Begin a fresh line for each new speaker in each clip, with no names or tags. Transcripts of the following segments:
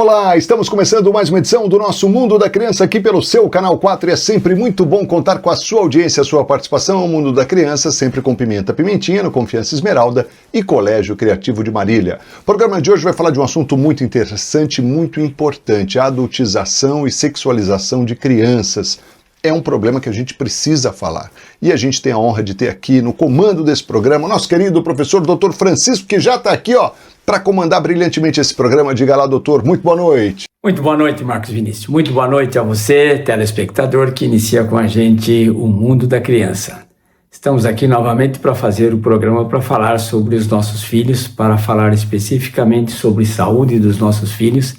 Olá, estamos começando mais uma edição do nosso Mundo da Criança aqui pelo seu Canal 4 e é sempre muito bom contar com a sua audiência, a sua participação. O Mundo da Criança sempre com Pimentinha, no Confiança Esmeralda e Colégio Criativo de Marília. O programa de hoje vai falar de um assunto muito interessante, muito importante, a adultização e sexualização de crianças. É um problema que a gente precisa falar. E a gente tem a honra de ter aqui no comando desse programa o nosso querido professor Dr. Francisco, que já está aqui, para comandar brilhantemente esse programa. Diga lá, doutor, muito boa noite.
Muito boa noite, Marcos Vinícius. Muito boa noite a você, telespectador, que inicia com a gente o Mundo da Criança. Estamos aqui novamente para fazer o programa para falar sobre os nossos filhos, para falar especificamente sobre saúde dos nossos filhos,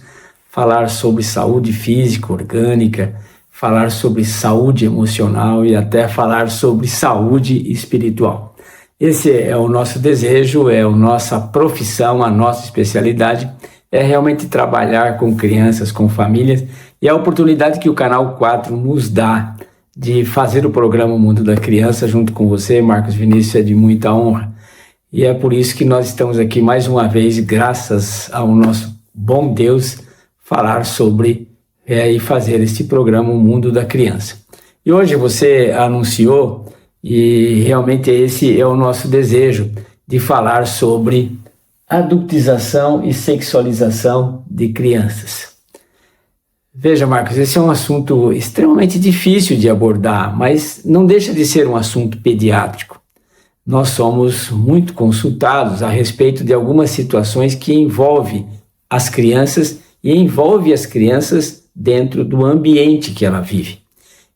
falar sobre saúde física, orgânica, falar sobre saúde emocional e até falar sobre saúde espiritual. Esse é o nosso desejo, é a nossa profissão, a nossa especialidade, é realmente trabalhar com crianças, com famílias, e a oportunidade que o Canal 4 nos dá de fazer o programa Mundo da Criança junto com você, Marcos Vinícius, é de muita honra. E é por isso que nós estamos aqui mais uma vez, graças ao nosso bom Deus, falar sobre e fazer este programa O Mundo da Criança. E hoje você anunciou, e realmente esse é o nosso desejo, de falar sobre adultização e sexualização de crianças. Veja, Marcos, esse é um assunto extremamente difícil de abordar, mas não deixa de ser um assunto pediátrico. Nós somos muito consultados a respeito de algumas situações que envolvem as crianças e envolvem as crianças dentro do ambiente que ela vive.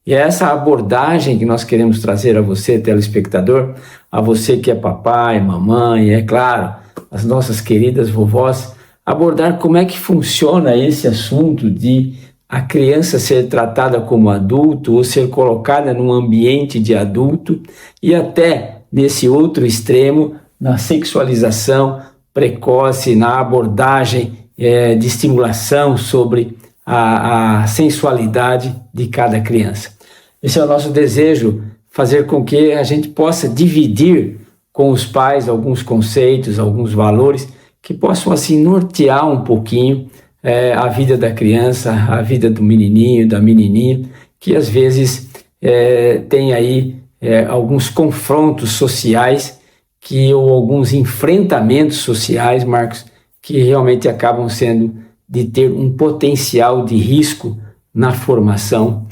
E é essa abordagem que nós queremos trazer a você, telespectador, a você que é papai, mamãe, é claro, as nossas queridas vovós, abordar como é que funciona esse assunto de a criança ser tratada como adulto ou ser colocada num ambiente de adulto e até nesse outro extremo, na sexualização precoce, na abordagem de estimulação sobre a sensualidade de cada criança. Esse é o nosso desejo, fazer com que a gente possa dividir com os pais alguns conceitos, alguns valores que possam assim nortear um pouquinho a vida da criança, a vida do menininho, da menininha, que às vezes tem aí alguns confrontos sociais ou alguns enfrentamentos sociais, Marcos, que realmente acabam sendo de ter um potencial de risco na formação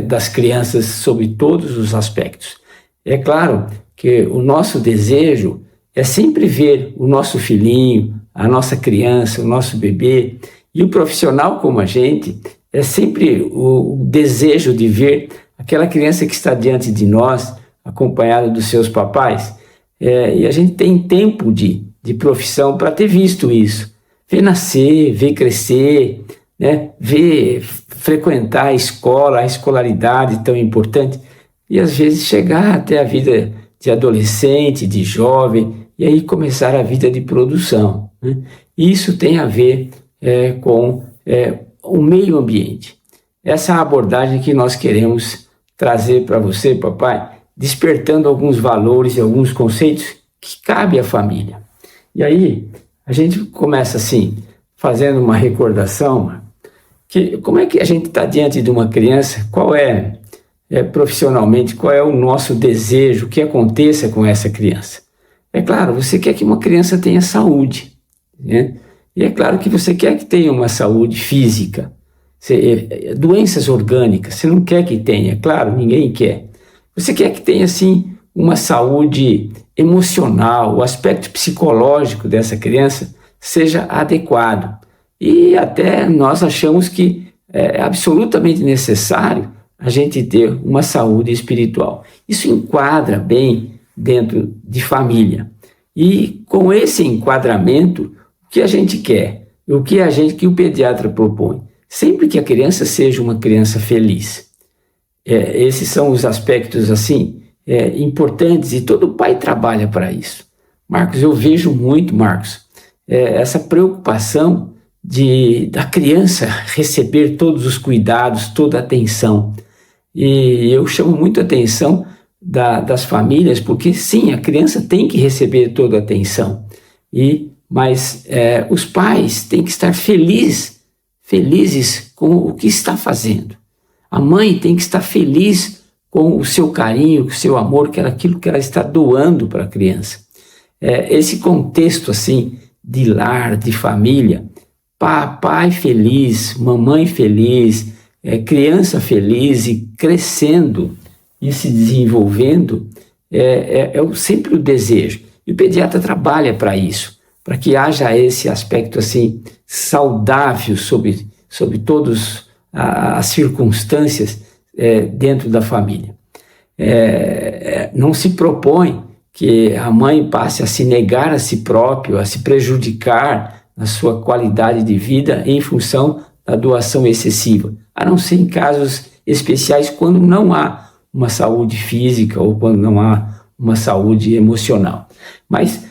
das crianças sobre todos os aspectos. É claro que o nosso desejo é sempre ver o nosso filhinho, a nossa criança, o nosso bebê, e o profissional como a gente é sempre o desejo de ver aquela criança que está diante de nós, acompanhada dos seus papais, e a gente tem tempo de profissão para ter visto isso. Ver nascer, ver crescer, né? Ver frequentar a escola, a escolaridade tão importante, e às vezes chegar até a vida de adolescente, de jovem, e aí começar a vida de produção, né? Isso tem a ver com o meio ambiente. Essa abordagem que nós queremos trazer para você, papai, despertando alguns valores e alguns conceitos que cabem à família. E aí, a gente começa assim, fazendo uma recordação, que como é que a gente está diante de uma criança, qual é profissionalmente, qual é o nosso desejo que aconteça com essa criança. É claro, você quer que uma criança tenha saúde, né? E é claro que você quer que tenha uma saúde física, doenças orgânicas, você não quer que tenha, claro, ninguém quer. Você quer que tenha, sim, uma saúde emocional, o aspecto psicológico dessa criança seja adequado. E até nós achamos que é absolutamente necessário a gente ter uma saúde espiritual. Isso enquadra bem dentro de família. E com esse enquadramento, o que a gente quer? O que o pediatra propõe? Sempre que a criança seja uma criança feliz. Esses são os aspectos assim importantes e todo pai trabalha para isso. Marcos, eu vejo muito, Marcos, essa preocupação da criança receber todos os cuidados, toda a atenção. E eu chamo muito a atenção das famílias, porque sim, a criança tem que receber toda a atenção, mas os pais têm que estar felizes felizes com o que está fazendo. A mãe tem que estar feliz com o seu carinho, com o seu amor, que é aquilo que ela está doando para a criança. Esse contexto assim de lar, de família, papai feliz, mamãe feliz, criança feliz e crescendo e se desenvolvendo, sempre o desejo. E o pediatra trabalha para isso, para que haja esse aspecto assim saudável sobre todas as circunstâncias dentro da família. Não se propõe que a mãe passe a se negar a si próprio, a se prejudicar na sua qualidade de vida em função da doação excessiva, a não ser em casos especiais quando não há uma saúde física ou quando não há uma saúde emocional. Mas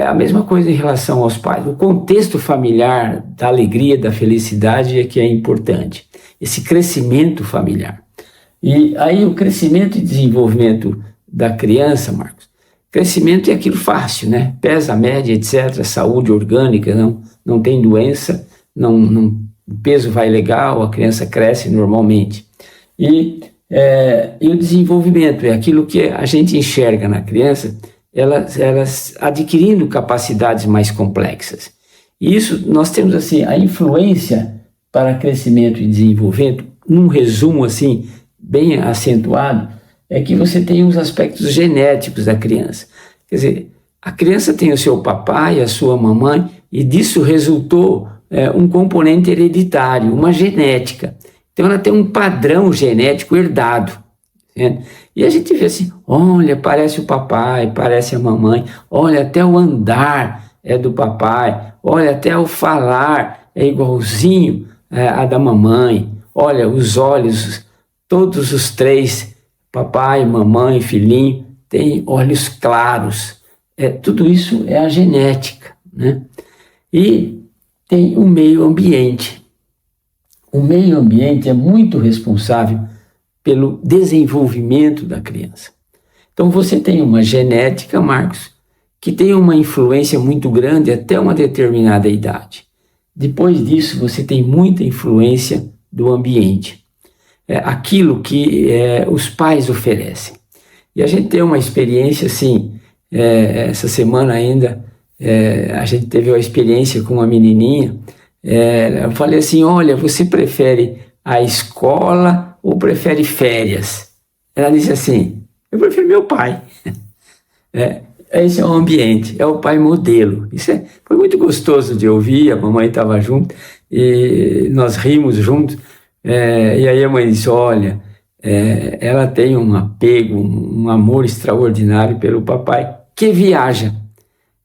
a mesma coisa em relação aos pais. O contexto familiar da alegria, da felicidade é que é importante. Esse crescimento familiar. E aí o crescimento e desenvolvimento da criança, Marcos, crescimento é aquilo fácil, né? Pesa, média, etc., saúde orgânica, não tem doença, o peso vai legal, a criança cresce normalmente. E o desenvolvimento é aquilo que a gente enxerga na criança, elas adquirindo capacidades mais complexas. E isso, nós temos assim, a influência para crescimento e desenvolvimento, num resumo assim, bem acentuado, é que você tem os aspectos genéticos da criança. Quer dizer, a criança tem o seu papai, a sua mamãe, e disso resultou um componente hereditário, uma genética. Então ela tem um padrão genético herdado. Né? E a gente vê assim, olha, parece o papai, parece a mamãe, olha, até o andar é do papai, olha, até o falar é igualzinho a da mamãe, olha, os olhos, todos os três, papai, mamãe, filhinho, têm olhos claros. Tudo isso é a genética, né? E tem o meio ambiente. O meio ambiente é muito responsável pelo desenvolvimento da criança. Então você tem uma genética, Marcos, que tem uma influência muito grande até uma determinada idade. Depois disso você tem muita influência do ambiente. Aquilo que os pais oferecem. E a gente tem uma experiência assim, essa semana ainda, a gente teve uma experiência com uma menininha, eu falei assim, olha, você prefere a escola ou prefere férias? Ela disse assim, eu prefiro meu pai. Esse é o ambiente, é o pai modelo. Isso foi muito gostoso de ouvir, a mamãe estava junto e nós rimos juntos. E aí a mãe disse, olha, ela tem um apego, um amor extraordinário pelo papai, que viaja.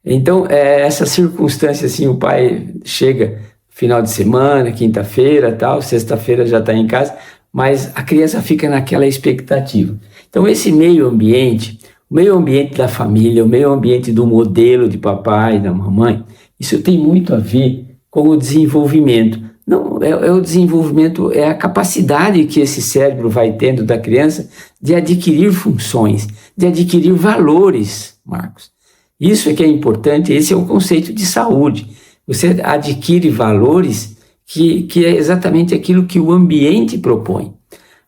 Então, essa circunstância, assim, o pai chega final de semana, quinta-feira, tal, sexta-feira já está em casa, mas a criança fica naquela expectativa. Então, esse meio ambiente, o meio ambiente da família, o meio ambiente do modelo de papai e da mamãe, isso tem muito a ver com o desenvolvimento. Não, o desenvolvimento, é a capacidade que esse cérebro vai tendo da criança de adquirir funções, de adquirir valores, Marcos. Isso é que é importante, esse é o conceito de saúde. Você adquire valores que é exatamente aquilo que o ambiente propõe.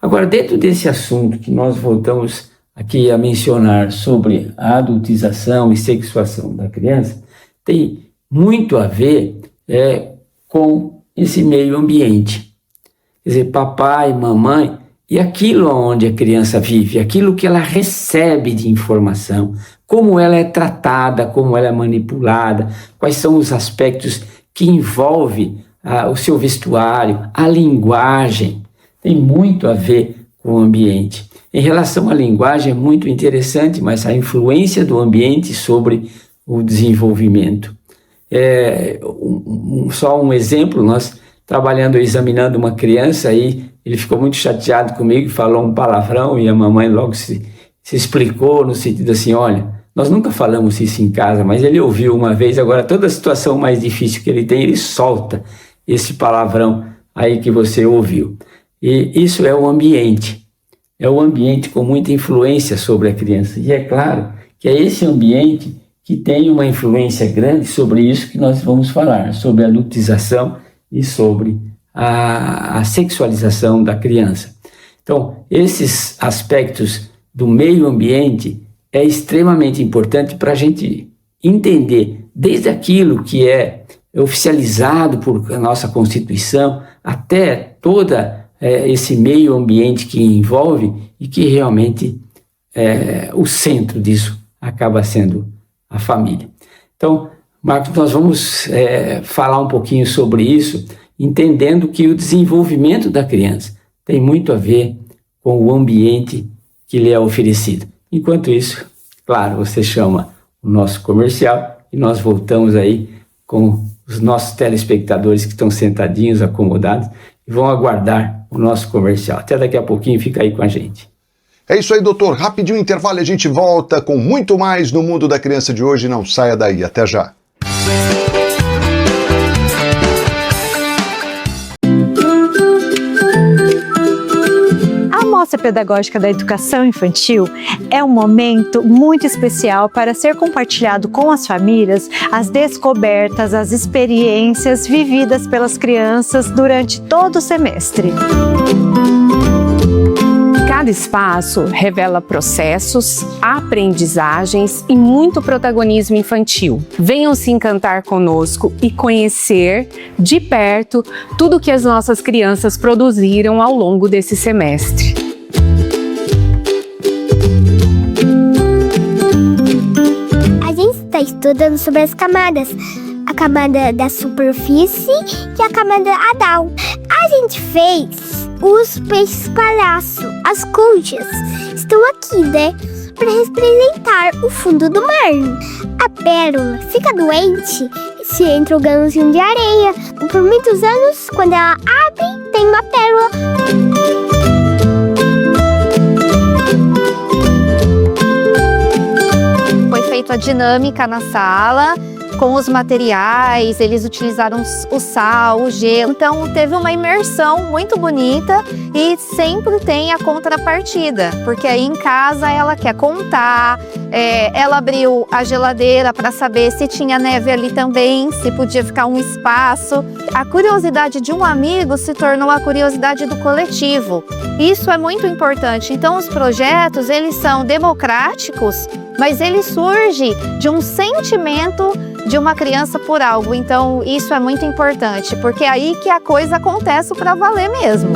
Agora, dentro desse assunto que nós voltamos aqui a mencionar sobre a adultização e sexuação da criança, tem muito a ver com esse meio ambiente. Quer dizer, papai, mamãe, e aquilo onde a criança vive, aquilo que ela recebe de informação, como ela é tratada, como ela é manipulada, quais são os aspectos que envolvem o seu vestuário, a linguagem, tem muito a ver com o ambiente. Em relação à linguagem é muito interessante, mas a influência do ambiente sobre o desenvolvimento. Só um exemplo, nós trabalhando, examinando uma criança, aí ele ficou muito chateado comigo, falou um palavrão e a mamãe logo se explicou no sentido assim, olha, nós nunca falamos isso em casa, mas ele ouviu uma vez, agora toda a situação mais difícil que ele tem, ele solta esse palavrão aí que você ouviu. E isso é o ambiente com muita influência sobre a criança. E é claro que é esse ambiente que tem uma influência grande sobre isso que nós vamos falar, sobre a adultização e sobre a sexualização da criança. Então, esses aspectos do meio ambiente é extremamente importante para a gente entender desde aquilo que é oficializado por nossa Constituição até toda esse meio ambiente que envolve e que realmente o centro disso acaba sendo a família. Então, Marcos, nós vamos falar um pouquinho sobre isso, entendendo que o desenvolvimento da criança tem muito a ver com o ambiente que lhe é oferecido. Enquanto isso, claro, você chama o nosso comercial e nós voltamos aí com os nossos telespectadores que estão sentadinhos, acomodados, e vão aguardar o nosso comercial. Até daqui a pouquinho, fica aí com a gente.
É isso aí, doutor. Rapidinho intervalo e a gente volta com muito mais no Mundo da Criança de hoje. Não saia daí. Até já.
A Mostra Pedagógica da Educação Infantil é um momento muito especial para ser compartilhado com as famílias as descobertas, as experiências vividas pelas crianças durante todo o semestre.
Cada espaço revela processos, aprendizagens e muito protagonismo infantil. Venham se encantar conosco e conhecer de perto tudo que as nossas crianças produziram ao longo desse semestre.
A gente está estudando sobre as camadas. A camada da superfície e a camada adal. A gente fez os peixes palhaço. As conchas estão aqui, né? Para representar o fundo do mar. A pérola fica doente se entra o grãozinho de areia. Por muitos anos, quando ela abre, tem uma pérola.
Foi feita a dinâmica na sala, com os materiais, eles utilizaram o sal, o gelo, então teve uma imersão muito bonita e sempre tem a contrapartida, porque aí em casa ela quer contar, ela abriu a geladeira para saber se tinha neve ali também, se podia ficar um espaço. A curiosidade de um amigo se tornou a curiosidade do coletivo. Isso é muito importante. Então os projetos, eles são democráticos, mas ele surge de um sentimento de uma criança por algo. Então isso é muito importante, porque é aí que a coisa acontece para valer mesmo.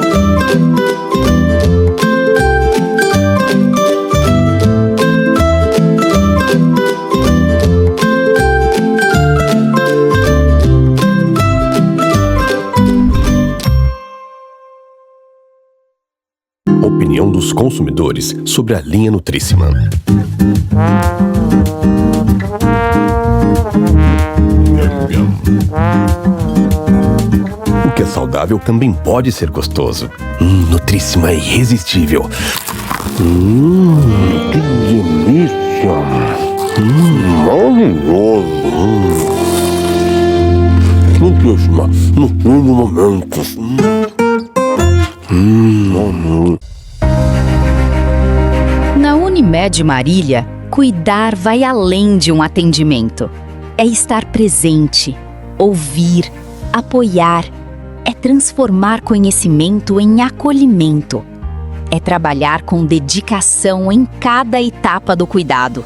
Opinião dos consumidores sobre a linha Nutríssima. O que é saudável também pode ser gostoso. Nutríssima é irresistível. Que delícia! Maravilhoso! Nutríssima, no todo momento.
Na Unimed Marília, cuidar vai além de um atendimento. É estar presente, ouvir, apoiar. É transformar conhecimento em acolhimento. É trabalhar com dedicação em cada etapa do cuidado.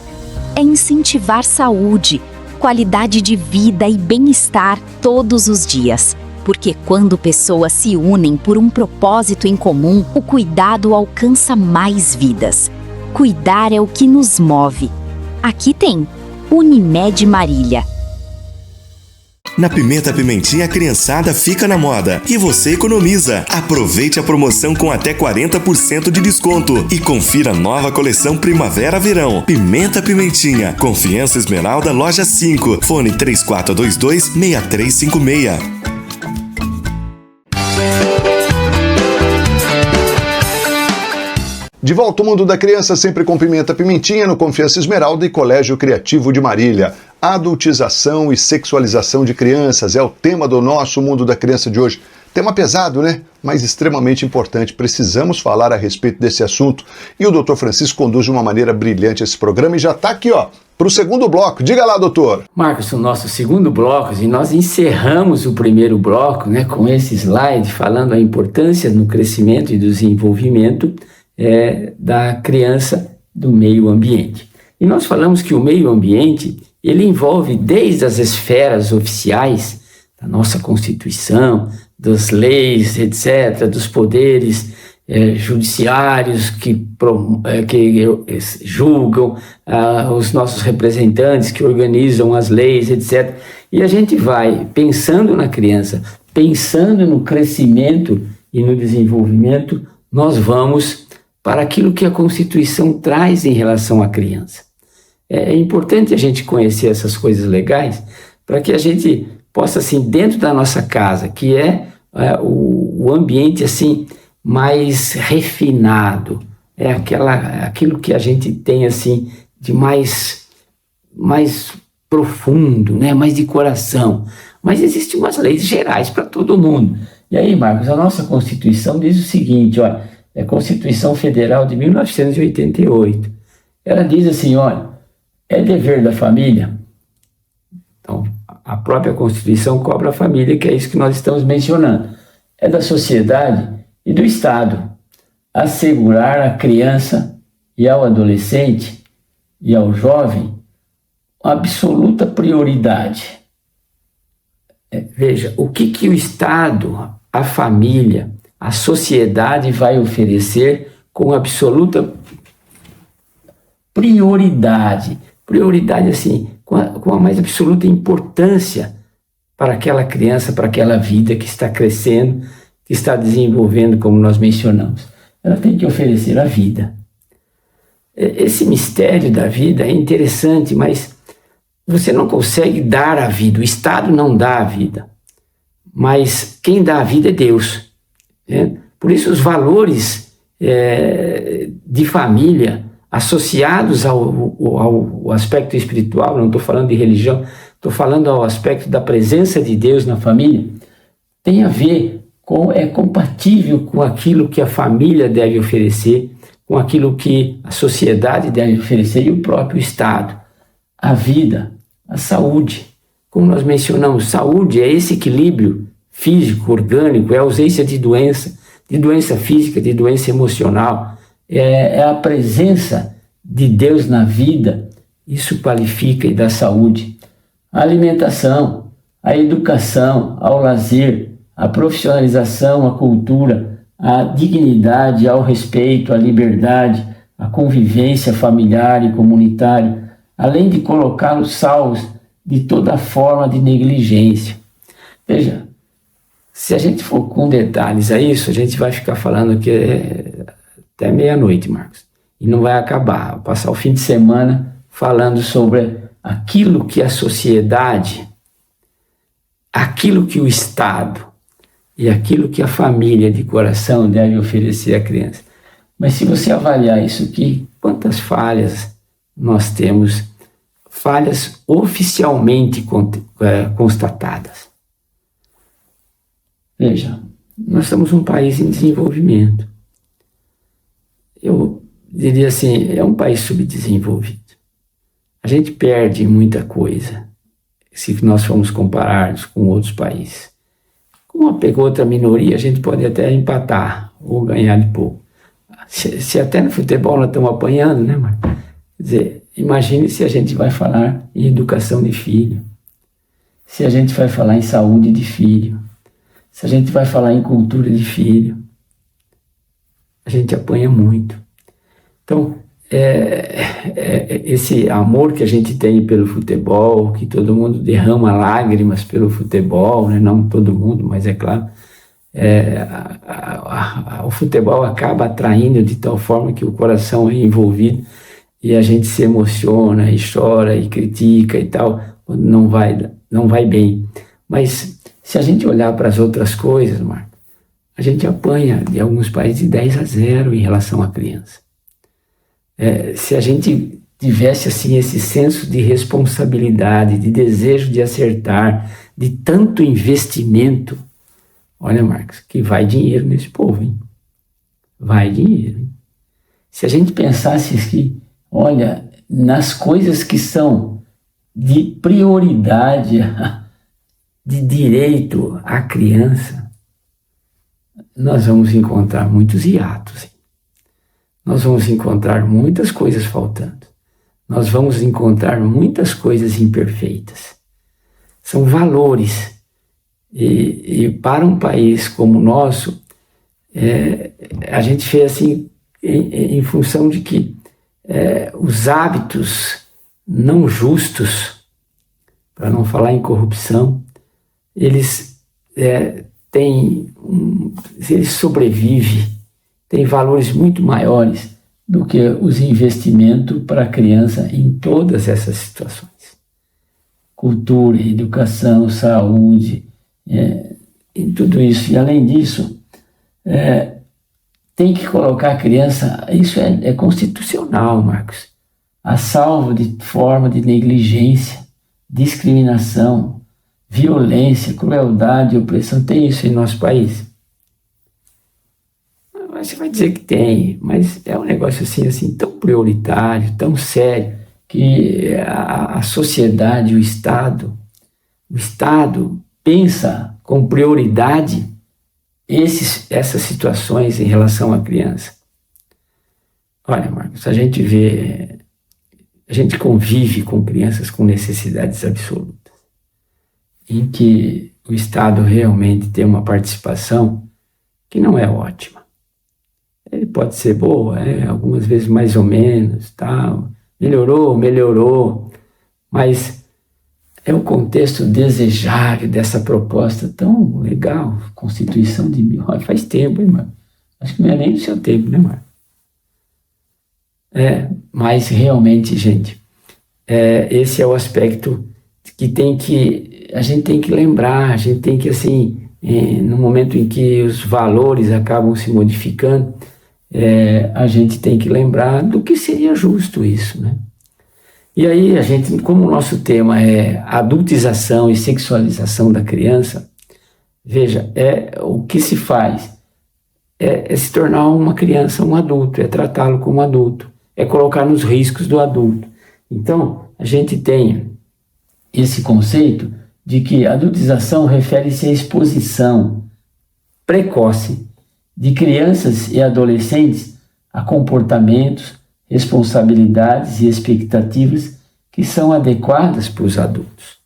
É incentivar saúde, qualidade de vida e bem-estar todos os dias. Porque quando pessoas se unem por um propósito em comum, o cuidado alcança mais vidas. Cuidar é o que nos move. Aqui tem Unimed Marília.
Na Pimenta Pimentinha, a criançada fica na moda e você economiza. Aproveite a promoção com até 40% de desconto e confira a nova coleção Primavera-Verão. Pimenta Pimentinha, Confiança Esmeralda, Loja 5, fone 3422-6356.
De volta ao Mundo da Criança, sempre com Pimenta Pimentinha, no Confiança Esmeralda e Colégio Criativo de Marília. Adultização e sexualização de crianças é o tema do nosso Mundo da Criança de hoje. Tema pesado, né? Mas extremamente importante. Precisamos falar a respeito desse assunto. E o Dr. Francisco conduz de uma maneira brilhante esse programa e já está aqui, ó, para o segundo bloco. Diga lá, doutor.
Marcos, o nosso segundo bloco, e nós encerramos o primeiro bloco, né, com esse slide falando a importância no crescimento e desenvolvimento da criança do meio ambiente. E nós falamos que o meio ambiente, ele envolve desde as esferas oficiais da nossa Constituição, das leis, etc., dos poderes judiciários que julgam, os nossos representantes que organizam as leis, etc. E a gente vai pensando na criança, pensando no crescimento e no desenvolvimento, nós vamos para aquilo que a Constituição traz em relação à criança. É importante a gente conhecer essas coisas legais para que a gente possa, assim, dentro da nossa casa, que é o ambiente assim mais refinado, aquilo que a gente tem assim de mais profundo, né? Mais de coração. Mas existem umas leis gerais para todo mundo. E aí, Marcos, a nossa Constituição diz o seguinte, olha, é a Constituição Federal de 1988. Ela diz assim, olha, é dever da família. Então, a própria Constituição cobra a família, que é isso que nós estamos mencionando. É da sociedade e do Estado assegurar à criança e ao adolescente e ao jovem absoluta prioridade. Veja, o que o Estado, a família, a sociedade vai oferecer com absoluta prioridade. Prioridade, assim, com a mais absoluta importância para aquela criança, para aquela vida que está crescendo, que está desenvolvendo, como nós mencionamos. Ela tem que oferecer a vida. Esse mistério da vida é interessante, mas você não consegue dar a vida, o Estado não dá a vida, mas quem dá a vida é Deus. Por isso os valores de família associados ao aspecto espiritual, não estou falando de religião, estou falando ao aspecto da presença de Deus na família, tem a ver é compatível com aquilo que a família deve oferecer, com aquilo que a sociedade deve oferecer e o próprio Estado. A vida, a saúde. Como nós mencionamos, saúde é esse equilíbrio físico, orgânico, é a ausência de doença física, de doença emocional, é a presença de Deus na vida, isso qualifica e dá saúde. A alimentação, a educação, ao lazer, a profissionalização, a cultura, a dignidade, ao respeito, a liberdade, a convivência familiar e comunitária, além de colocá-los salvos de toda forma de negligência. Veja, se a gente for com detalhes a isso, a gente vai ficar falando aqui até meia-noite, Marcos, e não vai acabar. Vou passar o fim de semana falando sobre aquilo que a sociedade, aquilo que o Estado e aquilo que a família de coração deve oferecer à criança. Mas se você avaliar isso aqui, quantas falhas nós temos, falhas oficialmente constatadas. Veja, nós somos um país em desenvolvimento. Eu diria assim, é um país subdesenvolvido. A gente perde muita coisa se nós formos comparar com outros países. Com uma outra minoria, a gente pode até empatar ou ganhar de pouco. Se até no futebol nós estamos apanhando, né, Marcos? Quer dizer, imagine se a gente vai falar em educação de filho, se a gente vai falar em saúde de filho, se a gente vai falar em cultura de filho. A gente apanha muito. Então, esse amor que a gente tem pelo futebol, que todo mundo derrama lágrimas pelo futebol, né? Não todo mundo, mas é claro, o futebol acaba atraindo de tal forma que o coração é envolvido e a gente se emociona e chora e critica e tal, quando não vai bem. Mas se a gente olhar para as outras coisas, Marco, a gente apanha de alguns países de 10-0 em relação à criança. Se a gente tivesse assim esse senso de responsabilidade, de desejo de acertar, de tanto investimento, olha, Marcos, que vai dinheiro nesse povo, hein? Vai dinheiro, hein? Se a gente pensasse que, olha, nas coisas que são de prioridade, de direito à criança, nós vamos encontrar muitos hiatos. Nós vamos encontrar muitas coisas faltando. Nós vamos encontrar muitas coisas imperfeitas. São valores. E para um país como o nosso, a gente fez assim em função de que os hábitos não justos, para não falar em corrupção, eles eles sobrevivem, têm valores muito maiores do que os investimentos para a criança em todas essas situações. Cultura, educação, saúde, em tudo isso. E além disso, tem que colocar a criança, isso é constitucional, Marcos, a salvo de forma de negligência, discriminação, violência, crueldade, opressão. Tem isso em nosso país? Você vai dizer que tem, mas é um negócio assim tão prioritário, tão sério, que a sociedade, o Estado pensa com prioridade essas situações em relação à criança. Olha, Marcos, a gente convive com crianças com necessidades absolutas, em que o Estado realmente tem uma participação que não é ótima. Ele pode ser boa, algumas vezes mais ou menos, tal. Melhorou, mas é o contexto desejável dessa proposta tão legal, Constituição de faz tempo, hein, mano? Acho que não é nem do seu tempo, né, Marco? Mas realmente, gente, esse é o aspecto que a gente tem que lembrar, a gente tem que, assim, no momento em que os valores acabam se modificando, a gente tem que lembrar do que seria justo isso, né? E aí a gente, como o nosso tema é adultização e sexualização da criança, veja, o que se faz é se tornar uma criança um adulto, é tratá-lo como adulto, é colocar nos riscos do adulto. Então, a gente tem esse conceito de que a adultização refere-se à exposição precoce de crianças e adolescentes a comportamentos, responsabilidades e expectativas que são adequadas para os adultos.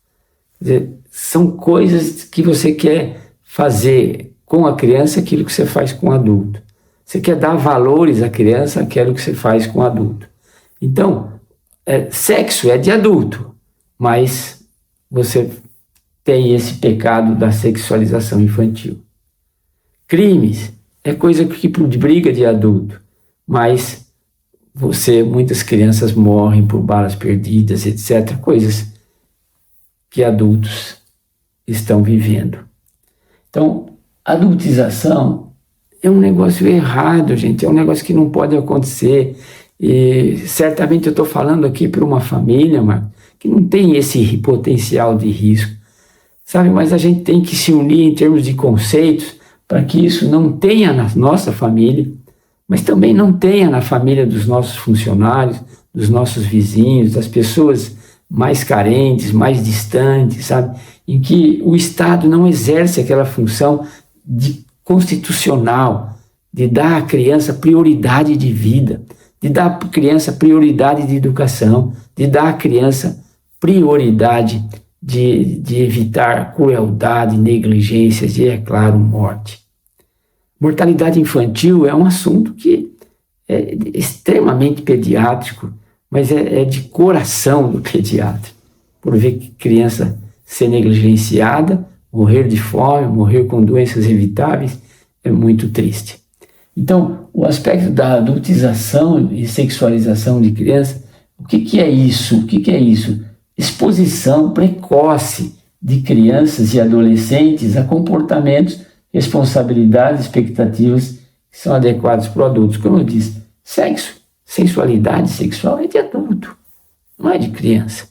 Quer dizer, são coisas que você quer fazer com a criança aquilo que você faz com o adulto. Você quer dar valores à criança aquilo que você faz com o adulto. Então, sexo é de adulto, mas você tem esse pecado da sexualização infantil. Crimes é coisa que briga de adulto, mas muitas crianças morrem por balas perdidas, etc. Coisas que adultos estão vivendo. Então, adultização é um negócio errado, gente, é um negócio que não pode acontecer. E certamente eu estou falando aqui para uma família, que não tem esse potencial de risco, sabe? Mas a gente tem que se unir em termos de conceitos para que isso não tenha na nossa família, mas também não tenha na família dos nossos funcionários, dos nossos vizinhos, das pessoas mais carentes, mais distantes, sabe? Em que o Estado não exerce aquela função constitucional de dar à criança prioridade de vida, de dar à criança prioridade de educação, de dar à criança prioridade de evitar crueldade, negligências e, é claro, morte. Mortalidade infantil é um assunto que é extremamente pediátrico, mas é de coração do pediatra. Por ver criança ser negligenciada, morrer de fome, morrer com doenças evitáveis, é muito triste. Então, o aspecto da adultização e sexualização de criança, o que é isso? O que é isso? Exposição precoce de crianças e adolescentes a comportamentos, responsabilidades, expectativas que são adequados para o adulto. Como eu disse, sensualidade sexual é de adulto, não é de criança.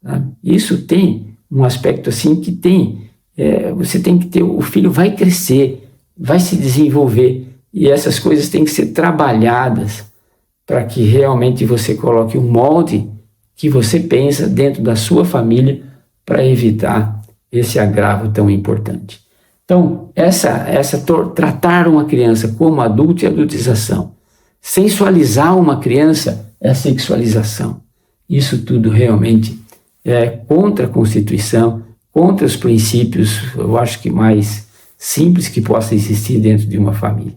Sabe? Isso tem um aspecto assim que você tem que ter, o filho vai crescer, vai se desenvolver, e essas coisas têm que ser trabalhadas para que realmente você coloque um molde que você pensa dentro da sua família para evitar esse agravo tão importante. Então, tratar uma criança como adulto e adultização. Sensualizar uma criança é sexualização. Isso tudo realmente é contra a Constituição, contra os princípios, eu acho que mais simples que possa existir dentro de uma família.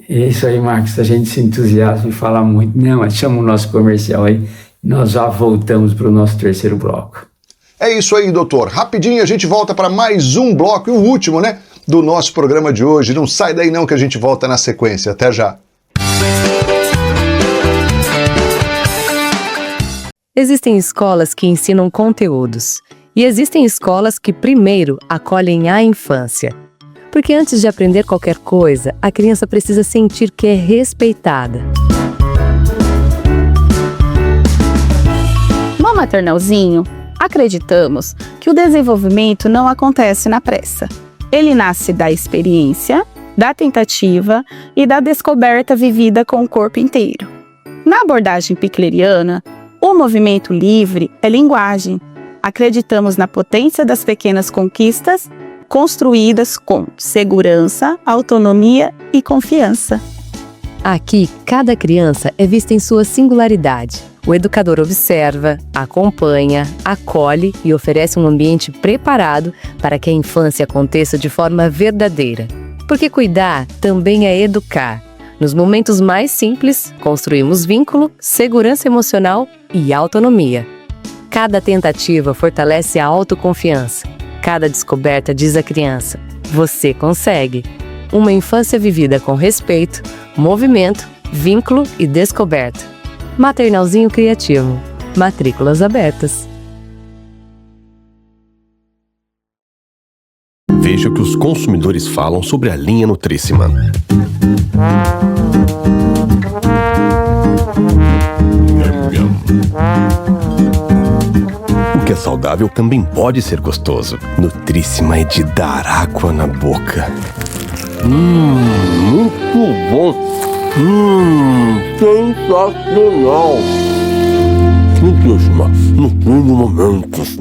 É isso aí, Marcos, a gente se entusiasma e fala muito. Não, mas chama o nosso comercial aí, nós já voltamos para o nosso terceiro bloco.
É isso aí, doutor. Rapidinho a gente volta para mais um bloco, e o último, né, do nosso programa de hoje. Não sai daí não que a gente volta na sequência. Até já.
Existem escolas que ensinam conteúdos e existem escolas que primeiro acolhem a infância. Porque antes de aprender qualquer coisa, a criança precisa sentir que é respeitada.
No maternalzinho, acreditamos que o desenvolvimento não acontece na pressa. Ele nasce da experiência, da tentativa e da descoberta vivida com o corpo inteiro. Na abordagem pickleriana, o movimento livre é linguagem. Acreditamos na potência das pequenas conquistas construídas com segurança, autonomia e confiança.
Aqui, cada criança é vista em sua singularidade. O educador observa, acompanha, acolhe e oferece um ambiente preparado para que a infância aconteça de forma verdadeira. Porque cuidar também é educar. Nos momentos mais simples, construímos vínculo, segurança emocional e autonomia. Cada tentativa fortalece a autoconfiança. Cada descoberta diz à criança: você consegue. Uma infância vivida com respeito, movimento, vínculo e descoberta. Maternalzinho Criativo. Matrículas abertas.
Veja o que os consumidores falam sobre a linha Nutríssima. O que é saudável também pode ser gostoso. Nutríssima é de dar água na boca. Muito bom. Sensacional. Nutríssima, nutrindo momentos.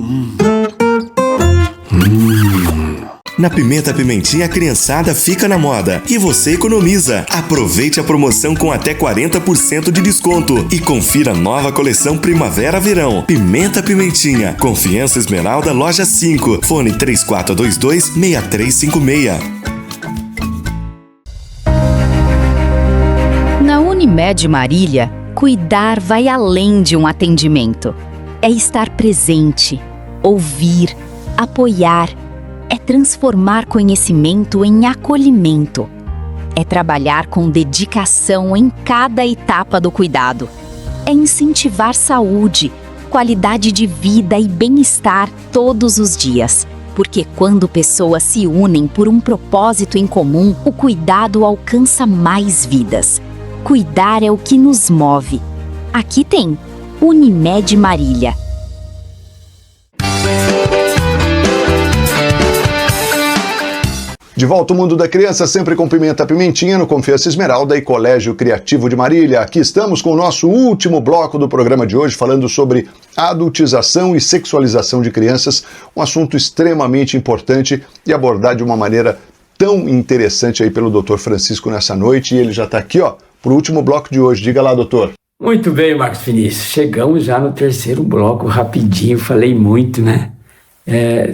Na Pimenta Pimentinha, a criançada fica na moda e você economiza. Aproveite a promoção com até 40% de desconto e confira a nova coleção Primavera-Verão. Pimenta Pimentinha, Confiança Esmeralda, Loja 5, fone 3422-6356.
Na Unimed Marília, cuidar vai além de um atendimento. É estar presente, ouvir, apoiar. É transformar conhecimento em acolhimento. É trabalhar com dedicação em cada etapa do cuidado. É incentivar saúde, qualidade de vida e bem-estar todos os dias. Porque quando pessoas se unem por um propósito em comum, o cuidado alcança mais vidas. Cuidar é o que nos move. Aqui tem Unimed Marília.
De volta ao Mundo da Criança, sempre com Pimenta Pimentinha, no Confiança Esmeralda e Colégio Criativo de Marília. Aqui estamos com o nosso último bloco do programa de hoje, falando sobre adultização e sexualização de crianças, um assunto extremamente importante e abordado de uma maneira tão interessante aí pelo Dr. Francisco nessa noite. E ele já está aqui, ó, para o último bloco de hoje. Diga lá, doutor.
Muito bem, Marcos Vinícius. Chegamos já no terceiro bloco, rapidinho, falei muito, né?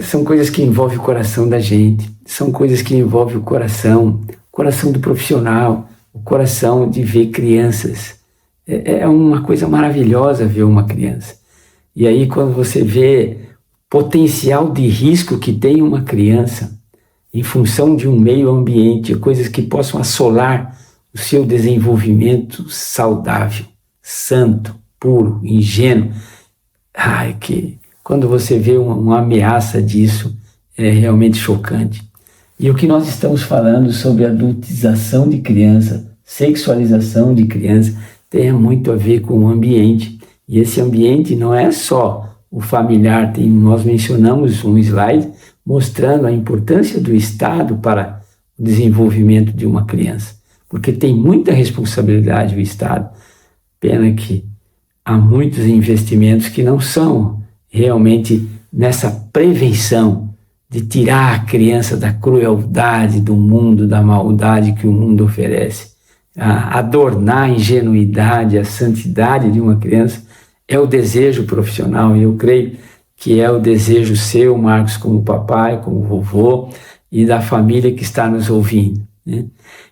São coisas que envolvem o coração da gente, são coisas que envolvem o coração do profissional, o coração de ver crianças. É uma coisa maravilhosa ver uma criança. E aí quando você vê potencial de risco que tem uma criança em função de um meio ambiente, coisas que possam assolar o seu desenvolvimento saudável, santo, puro, ingênuo, quando você vê uma ameaça disso, é realmente chocante. E o que nós estamos falando sobre adultização de criança, sexualização de criança, tem muito a ver com o ambiente. E esse ambiente não é só o familiar. Nós mencionamos um slide mostrando a importância do Estado para o desenvolvimento de uma criança. Porque tem muita responsabilidade o Estado Pena que há muitos investimentos que não são realmente nessa prevenção de tirar a criança da crueldade do mundo, da maldade que o mundo oferece. Adornar a ingenuidade, a santidade de uma criança é o desejo profissional, e eu creio que é o desejo seu, Marcos, como papai, como vovô, e da família que está nos ouvindo, né?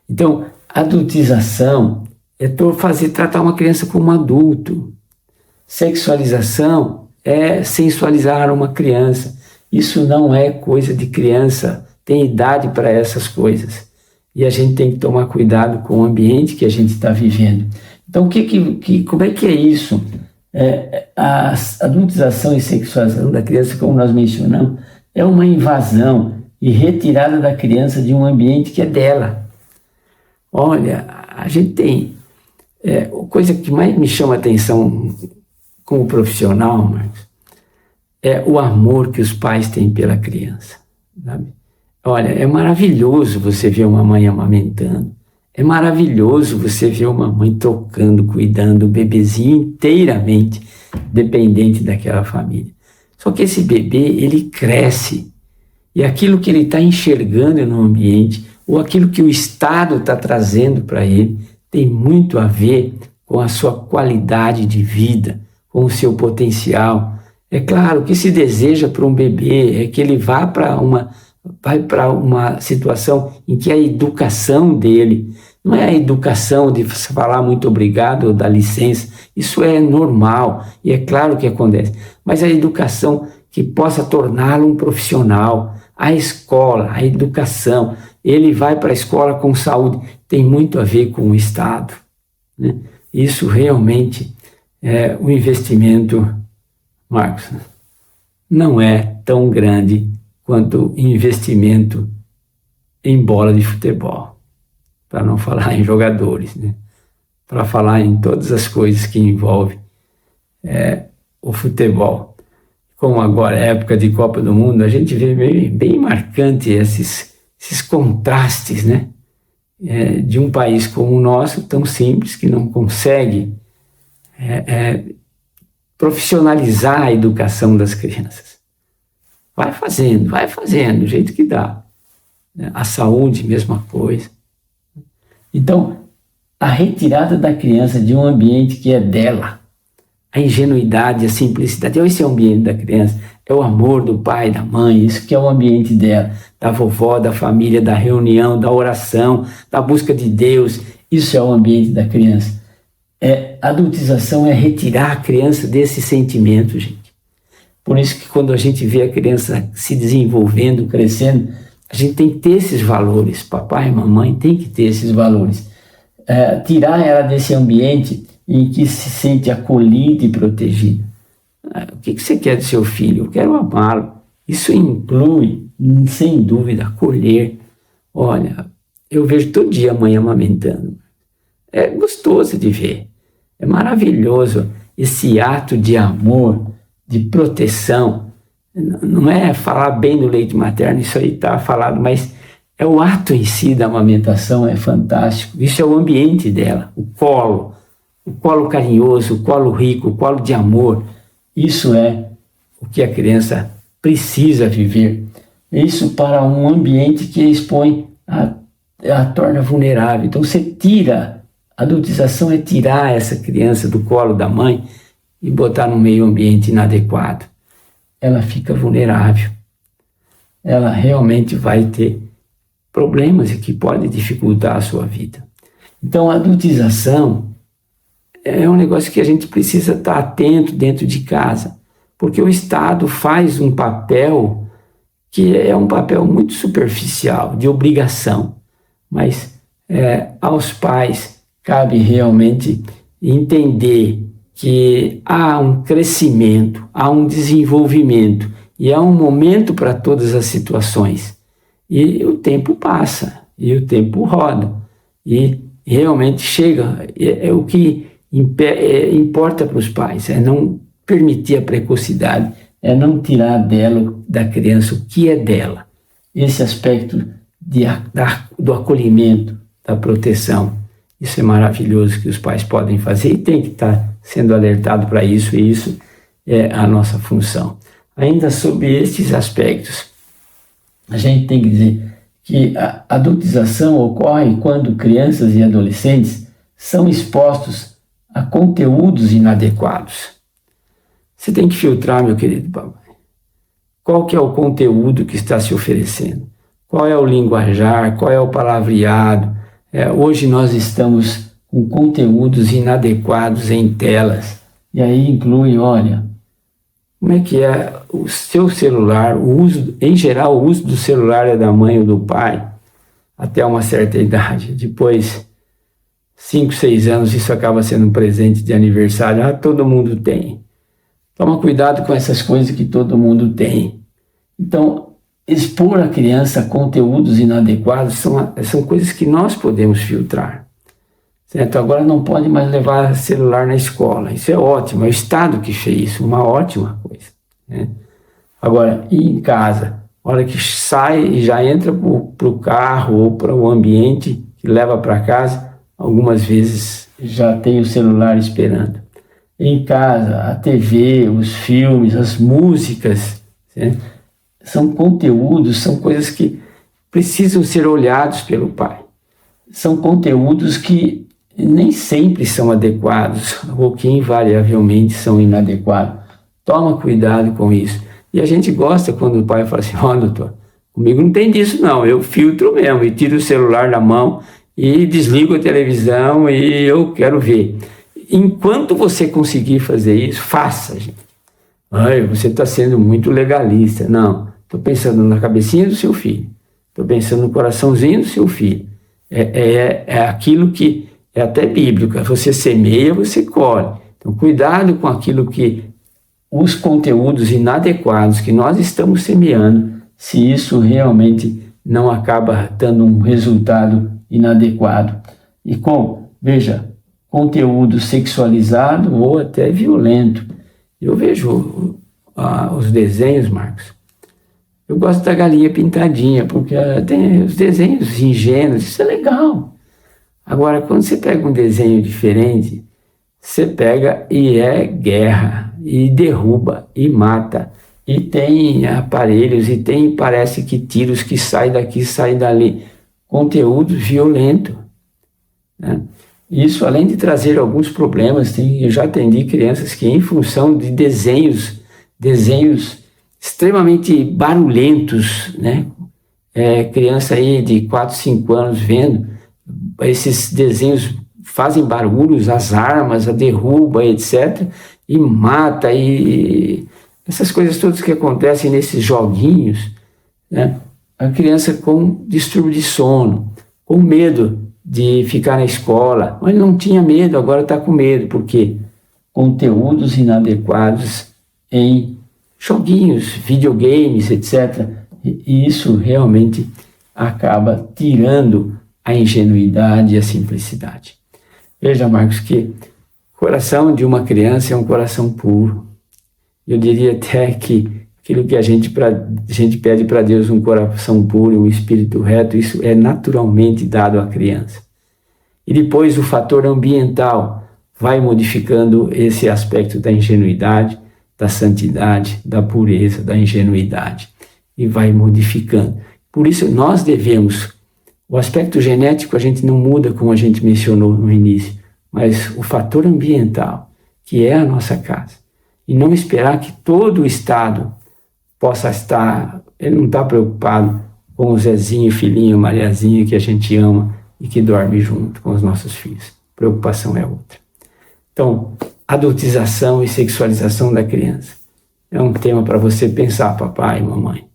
Então, adultização é tratar uma criança como adulto. Sexualização é sensualizar uma criança. Isso não é coisa de criança, tem idade para essas coisas. E a gente tem que tomar cuidado com o ambiente que a gente está vivendo. Então, como é que é isso? A adultização e sexualização da criança, como nós mencionamos, é uma invasão e retirada da criança de um ambiente que é dela. Olha, a gente tem... a coisa que mais me chama a atenção como profissional, Marcos, é o amor que os pais têm pela criança, sabe? Olha, é maravilhoso você ver uma mãe amamentando, é maravilhoso você ver uma mãe tocando, cuidando do bebezinho inteiramente dependente daquela família. Só que esse bebê, ele cresce, e aquilo que ele está enxergando no ambiente, ou aquilo que o Estado está trazendo para ele, tem muito a ver com a sua qualidade de vida, com o seu potencial. É claro que se deseja para um bebê é que ele vá para uma situação em que a educação dele, não é a educação de falar muito obrigado ou dar licença, isso é normal e é claro que acontece, mas a educação que possa torná-lo um profissional, a escola, a educação, ele vai para a escola com saúde, tem muito a ver com o Estado, né? Isso realmente é um investimento, Marcos, não é tão grande quanto investimento em bola de futebol, para não falar em jogadores, né? Para falar em todas as coisas que envolvem o futebol. Como agora é época de Copa do Mundo, a gente vê bem marcante esses contrastes, né? De um país como o nosso, tão simples, que não consegue profissionalizar a educação das crianças. Vai fazendo, do jeito que dá. A saúde, mesma coisa. Então, a retirada da criança de um ambiente que é dela, a ingenuidade, a simplicidade, esse é o ambiente da criança, é o amor do pai, da mãe, isso que é o ambiente dela, da vovó, da família, da reunião, da oração, da busca de Deus, isso é o ambiente da criança. Adultização é retirar a criança desse sentimento, gente. Por isso que quando a gente vê a criança se desenvolvendo, crescendo, a gente tem que ter esses valores, papai e mamãe tem que ter esses valores. Tirar ela desse ambiente em que se sente acolhida e protegida. O que você quer do seu filho? Eu quero amá-lo. Isso inclui, sem dúvida, acolher. Olha, eu vejo todo dia a mãe amamentando. É gostoso de ver. É maravilhoso esse ato de amor, de proteção. Não é falar bem do leite materno, isso aí está falado, mas é o ato em si da amamentação, é fantástico. Isso é o ambiente dela, o colo carinhoso, o colo rico, o colo de amor. Isso é o que a criança precisa viver. Isso para um ambiente que expõe, a torna vulnerável. Então você tira, a adultização é tirar essa criança do colo da mãe e botar num meio ambiente inadequado. Ela fica vulnerável. Ela realmente vai ter problemas que podem dificultar a sua vida. Então a adultização é um negócio que a gente precisa estar atento dentro de casa, porque o Estado faz um papel que é um papel muito superficial, de obrigação, mas aos pais cabe realmente entender que há um crescimento, há um desenvolvimento e há um momento para todas as situações. E o tempo passa, e o tempo roda, e realmente chega, o que importa para os pais, é não permitir a precocidade, é não tirar da criança o que é dela. Esse aspecto do acolhimento, da proteção, Isso é maravilhoso que os pais podem fazer e tem que estar sendo alertado para isso, e isso é a nossa função. Ainda sobre estes aspectos, a gente tem que dizer que a adultização ocorre quando crianças e adolescentes são expostos a conteúdos inadequados. Você tem que filtrar, meu querido papai. Qual que é o conteúdo que está se oferecendo? Qual é o linguajar? Qual é o palavreado? Hoje nós estamos com conteúdos inadequados em telas. E aí inclui, olha, como é que é o seu celular, o uso, em geral o uso do celular é da mãe ou do pai, até uma certa idade. Depois, 5, 6 anos, isso acaba sendo um presente de aniversário. Todo mundo tem. Toma cuidado com essas coisas que todo mundo tem. Então, expor a criança a conteúdos inadequados são coisas que nós podemos filtrar. Certo? Agora não pode mais levar celular na escola. Isso é ótimo, é o Estado que fez isso, uma ótima coisa. Né? Agora, ir em casa, a hora que sai e já entra para o carro ou para o ambiente que leva para casa, algumas vezes já tem o celular esperando. Em casa, a TV, os filmes, as músicas, certo? São conteúdos, são coisas que precisam ser olhados pelo pai. São conteúdos que nem sempre são adequados, ou que invariavelmente são inadequados. Toma cuidado com isso. E a gente gosta quando o pai fala assim, doutor, comigo não tem disso não, eu filtro mesmo, e tiro o celular da mão, e desligo a televisão, e eu quero ver. Enquanto você conseguir fazer isso, faça, gente. Você está sendo muito legalista. Não, estou pensando na cabecinha do seu filho, estou pensando no coraçãozinho do seu filho. É aquilo que é até bíblico, você semeia, você colhe. Então, cuidado com aquilo que, os conteúdos inadequados que nós estamos semeando, se isso realmente não acaba dando um resultado inadequado. E veja, conteúdo sexualizado ou até violento. Eu vejo os desenhos, Marcos. Eu gosto da galinha pintadinha, porque tem os desenhos ingênuos, isso é legal. Agora, quando você pega um desenho diferente, você pega e é guerra, e derruba, e mata, e tem aparelhos, e tem, parece que tiros que saem daqui, saem dali. Conteúdo violento, né? Isso, além de trazer alguns problemas, eu já atendi crianças que, em função de desenhos extremamente barulhentos, né? Criança aí de 4, 5 anos vendo, esses desenhos fazem barulhos, as armas, a derruba, etc., e mata, e essas coisas todas que acontecem nesses joguinhos, né? A criança com distúrbio de sono, com medo de ficar na escola, mas não tinha medo, agora está com medo, porque conteúdos inadequados em joguinhos, videogames, etc., e isso realmente acaba tirando a ingenuidade e a simplicidade. Veja, Marcos, que o coração de uma criança é um coração puro. Eu diria até que aquilo que a gente pede para Deus, um coração puro, um espírito reto, isso é naturalmente dado à criança. E depois o fator ambiental vai modificando esse aspecto da ingenuidade, da santidade, da pureza, da ingenuidade, e vai modificando. Por isso nós devemos, o aspecto genético a gente não muda, como a gente mencionou no início, mas o fator ambiental, que é a nossa casa, e não esperar que todo o Estado possa estar, ele não está preocupado com o Zezinho, filhinho, Mariazinha, que a gente ama e que dorme junto com os nossos filhos. A preocupação é outra. Então, adultização e sexualização da criança é um tema para você pensar, papai e mamãe.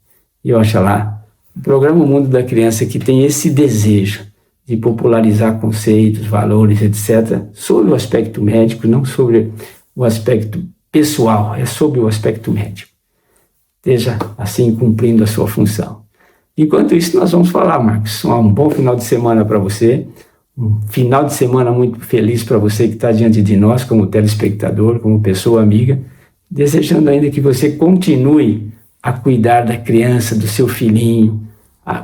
E oxalá, o programa Mundo da Criança, que tem esse desejo de popularizar conceitos, valores, etc., sobre o aspecto médico, não sobre o aspecto pessoal, é sobre o aspecto médico. Esteja assim cumprindo a sua função. Enquanto isso, nós vamos falar, Marcos. Um bom final de semana para você, um final de semana muito feliz para você que está diante de nós, como telespectador, como pessoa amiga, desejando ainda que você continue a cuidar da criança, do seu filhinho,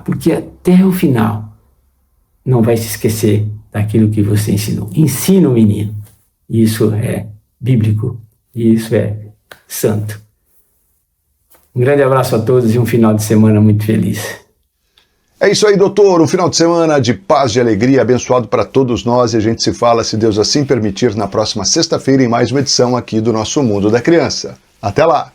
porque até o final não vai se esquecer daquilo que você ensinou. Ensina o menino. Isso é bíblico. Isso é santo. Um grande abraço a todos e um final de semana muito feliz.
É isso aí, doutor. Um final de semana de paz, de alegria, abençoado para todos nós. E a gente se fala, se Deus assim permitir, na próxima sexta-feira em mais uma edição aqui do nosso Mundo da Criança. Até lá!